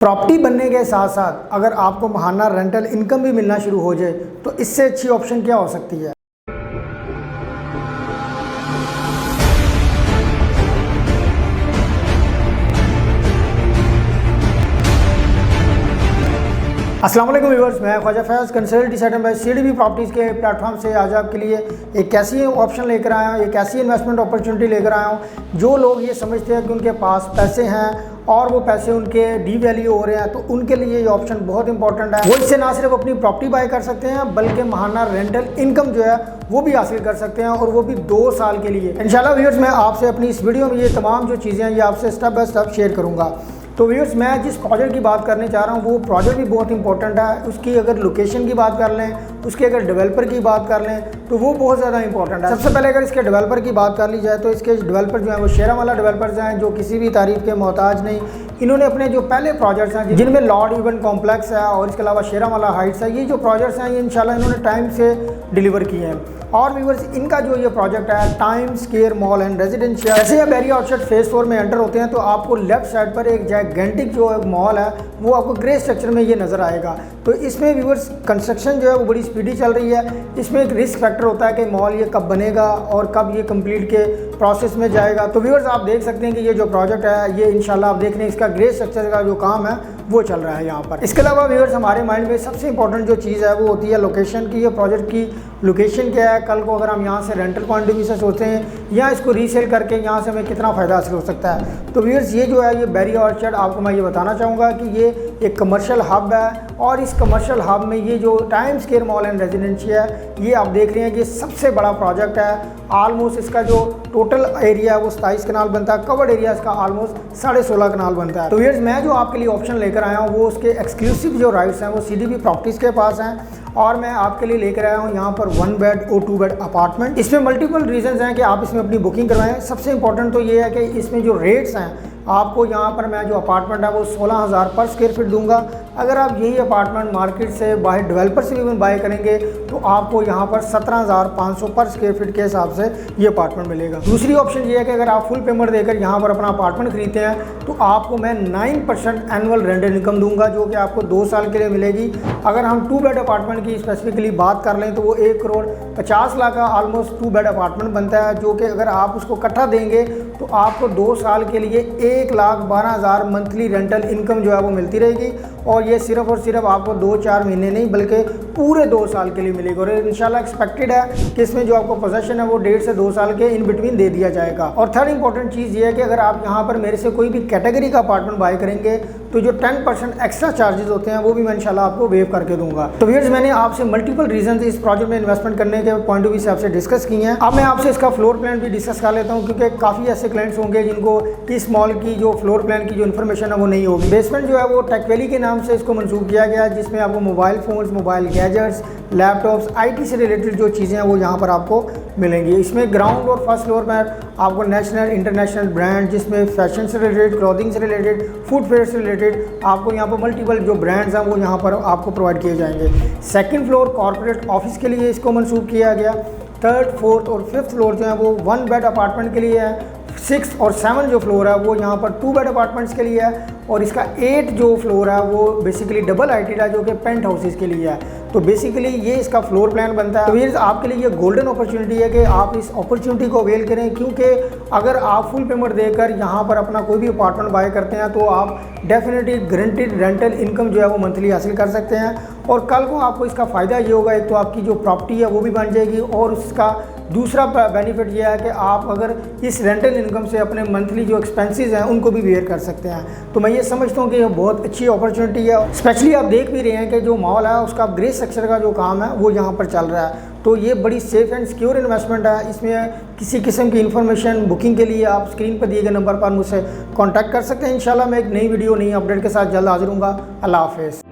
Property बनने के साथ साथ अगर आपको महाना रेंटल इनकम भी मिलना शुरू हो जाए तो इससे अच्छी ऑप्शन क्या हो सकती है। अस्सलाम वालेकुम व्यूअर्स, मैं Khwaja Faiz consultant setup by CDB properties के प्लेटफॉर्म से आज आपके लिए एक ऐसी ऑप्शन लेकर आया हूँ, एक ऐसी इन्वेस्टमेंट अपॉर्चुनिटी लेकर आया हूँ जो लोग ये समझते हैं कि उनके पास पैसे हैं और वो पैसे उनके डीवैल्यू हो रहे हैं, तो उनके लिए ये ऑप्शन बहुत इंपॉर्टेंट है। वो इससे ना सिर्फ अपनी प्रॉपर्टी बाय कर सकते हैं बल्कि महाना रेंटल इनकम जो है वो भी हासिल कर सकते हैं, और वो भी 2 साल के लिए। इंशाल्लाह व्यूअर्स, मैं आपसे अपनी इस वीडियो में ये तमाम जो चीज़ें हैं ये आपसे स्टेप बाय स्टेप शेयर करूँगा। तो व्यूअर्स, मैं जिस प्रोजेक्ट की बात करने जा रहा हूँ वो प्रोजेक्ट भी बहुत इंपॉर्टेंट है। उसकी अगर लोकेशन की बात कर लें, उसके अगर डेवलपर की बात कर लें तो वो बहुत ज़्यादा इंपॉर्टेंट है। सबसे पहले अगर इसके डेवलपर की बात कर ली जाए तो इसके डेवलपर जो हैं वो शेरा वाला डेवलपर्स हैं जो किसी भी तारीफ के मोहताज नहीं। इन्होंने अपने जो पहले प्रोजेक्ट्स हैं जिनमें लॉर्ड इवेंट कॉम्प्लेक्स है और इसके अलावा शेरा वाला हाइट्स है, ये जो प्रोजेक्ट्स हैं ये इंशाल्लाह इन्होंने टाइम से डिलीवर किए हैं। और व्यूअर्स, इनका जो ये प्रोजेक्ट है time square mall and residential, जैसे आप बैरिया ऑर्चर्ड फेज 4 में एंटर होते हैं तो आपको लेफ्ट साइड पर एक जायगेंटिक जो मॉल है वो आपको ग्रे स्ट्रक्चर में ये नज़र आएगा। तो इसमें व्यूअर्स कंस्ट्रक्शन जो है वो बड़ी स्पीडी चल रही है। इसमें एक रिस्क फैक्टर होता है कि मॉल ये कब बनेगा और कब ये कंप्लीट के प्रोसेस में जाएगा। तो व्यूअर्स, आप देख सकते हैं कि ये जो प्रोजेक्ट है ये इंशाल्लाह आप देख रहे हैं इसका ग्रे स्ट्रक्चर का जो काम है वो चल रहा है यहाँ पर। इसके अलावा व्यूअर्स, हमारे माइंड में सबसे इंपॉर्टेंट जो चीज़ है वो होती है लोकेशन की। ये प्रोजेक्ट की लोकेशन क्या है, कल को अगर हम यहाँ से रेंटल पॉइंट ऑफ व्यू से सोचते हैं या इसको रीसेल करके यहाँ से हमें कितना फ़ायदा हासिल हो सकता है। तो व्यूअर्स, ये जो है ये बैरिया ऑर्चर्ड, आपको मैं ये बताना चाहूँगा कि ये एक कमर्शियल हब है, और इस कमर्शियल हब में ये जो time square mall and residential है ये आप देख रहे हैं कि सबसे बड़ा प्रोजेक्ट है। ऑलमोस्ट इसका जो टोटल एरिया है वो 27 कनाल बनता है, कवर्ड एरिया इसका ऑलमोस्ट 16.5 कनाल बनता है। तो व्यूअर्स, मैं जो आपके लिए ऑप्शन लेकर आया हूँ वो उसके एक्सक्लूसिव जो राइट्स हैं वो सीडीबी प्रॉपर्टीज़ के पास हैं, और मैं आपके लिए लेकर आया हूँ यहाँ पर 1 बेड और 2 बेड अपार्टमेंट। इसमें मल्टीपल रीजंस हैं कि आप इसमें अपनी बुकिंग करवाएं। सबसे इंपॉर्टेंट तो ये है कि इसमें जो रेट्स हैं आपको यहाँ पर मैं जो अपार्टमेंट है वो 16,000 पर स्क्वायर फीट दूंगा। अगर आप यही अपार्टमेंट मार्केट से बाय डेवलपर से भी बाय करेंगे तो आपको यहाँ पर 17,500 पर स्क्वायर फीट के हिसाब से ये अपार्टमेंट मिलेगा। दूसरी ऑप्शन ये है कि अगर आप फुल पेमेंट देकर यहाँ पर अपना अपार्टमेंट खरीदते हैं तो आपको मैं 9% एनुअल रेंटल इनकम दूंगा जो कि आपको 2 साल के लिए मिलेगी। अगर हम 2 बेड अपार्टमेंट की स्पेसिफिकली बात कर लें तो वो 1,50,00,000 का ऑलमोस्ट 2 बेड अपार्टमेंट बनता है, जो कि अगर आप उसको इकट्ठा देंगे तो आपको 2 साल के लिए 1,12,000 मंथली रेंटल इनकम जो है वो मिलती रहेगी। और ये सिर्फ और सिर्फ आपको 2-4 महीने नहीं बल्कि पूरे 2 साल के लिए मिलेगी। और इंशाल्लाह एक्सपेक्टेड है कि इसमें जो आपको पोजेशन है वो 1.5 से 2 साल के इन बिटवीन दे दिया जाएगा। और थर्ड इंपॉर्टेंट चीज़ ये है कि अगर आप यहाँ पर मेरे से कोई भी कैटेगरी का अपार्टमेंट बाय करेंगे तो जो 10% एक्स्ट्रा चार्जेस होते हैं वो भी मैं इंशाल्लाह आपको वेव करके दूंगा। तो व्यूअर्स, मैंने आपसे मल्टीपल रीजन इस प्रोजेक्ट में इन्वेस्टमेंट करने के पॉइंट ऑफ व्यू से आपसे डिस्कस किए हैं। अब मैं आपसे इसका फ्लोर प्लान भी डिस्कस कर लेता हूँ, क्योंकि काफ़ी ऐसे क्लाइंट्स होंगे जिनको इस मॉल की जो फ्लोर प्लान की जो इन्फॉर्मेशन है वो नहीं होगी। बेसमेंट जो है वो टेक वैली के नाम से इसको मंसूब किया गया है, जिसमें आपको mobile phones, mobile gadgets, laptops, IT से रिलेटेड जो चीज़ें हैं वो यहाँ पर आपको मिलेंगी। इसमें ग्राउंड और फर्स्ट फ्लोर पर आपको नेशनल इंटरनेशनल ब्रांड, जिसमें फैशन से रिलेटेड, क्लॉथिंग से रिलेटेड, फुटवेयर से रिलेटेड आपको यहाँ पर मल्टीपल जो ब्रांड्स हैं वो यहाँ पर आपको प्रोवाइड किए जाएंगे। सेकंड फ्लोर कॉर्पोरेट ऑफिस के लिए इसको मंसूब किया गया। थर्ड, फोर्थ और फिफ्थ फ्लोर जो है वो 1 बेड अपार्टमेंट के लिए है। 6 और 7 जो फ्लोर है वो यहाँ पर 2 बेड अपार्टमेंट्स के लिए है, और इसका 8 जो फ्लोर है वो बेसिकली डबल हाइटेड है जो कि पेंट हाउसेस के लिए है। तो बेसिकली ये इसका फ्लोर प्लान बनता है। तो ये आपके लिए ये गोल्डन अपॉर्चुनिटी है कि आप इस अपॉर्चुनिटी को अवेल करें, क्योंकि अगर आप फुल पेमेंट देकर यहाँ पर अपना कोई भी अपार्टमेंट बाय करते हैं तो आप डेफिनेटली गारंटीड रेंटल इनकम जो है वो मंथली हासिल कर सकते हैं। और कल को आपको इसका फ़ायदा ये होगा, एक तो आपकी जो प्रॉपर्टी है वो भी बन जाएगी, और उसका दूसरा बेनिफिट ये है कि आप अगर इस रेंटल इनकम से अपने मंथली जो एक्सपेंसेस हैं उनको भी बेयर कर सकते हैं। तो मैं ये समझता हूँ कि ये बहुत अच्छी अपॉर्चुनिटी है। स्पेशली आप देख भी रहे हैं कि जो मॉल है उसका ग्रे स्ट्रक्चर का जो काम है वो यहाँ पर चल रहा है। तो ये बड़ी सेफ़ एंड सिक्योर इन्वेस्टमेंट है। इसमें किसी किस्म की इन्फॉर्मेशन बुकिंग के लिए आप स्क्रीन पर दिए गए नंबर पर मुझसे कॉन्टैक्ट कर सकते हैं। इंशाल्लाह मैं एक नई वीडियो, नई अपडेट के साथ जल्द हाजिर हूँगा। अल्लाह हाफ़िज़।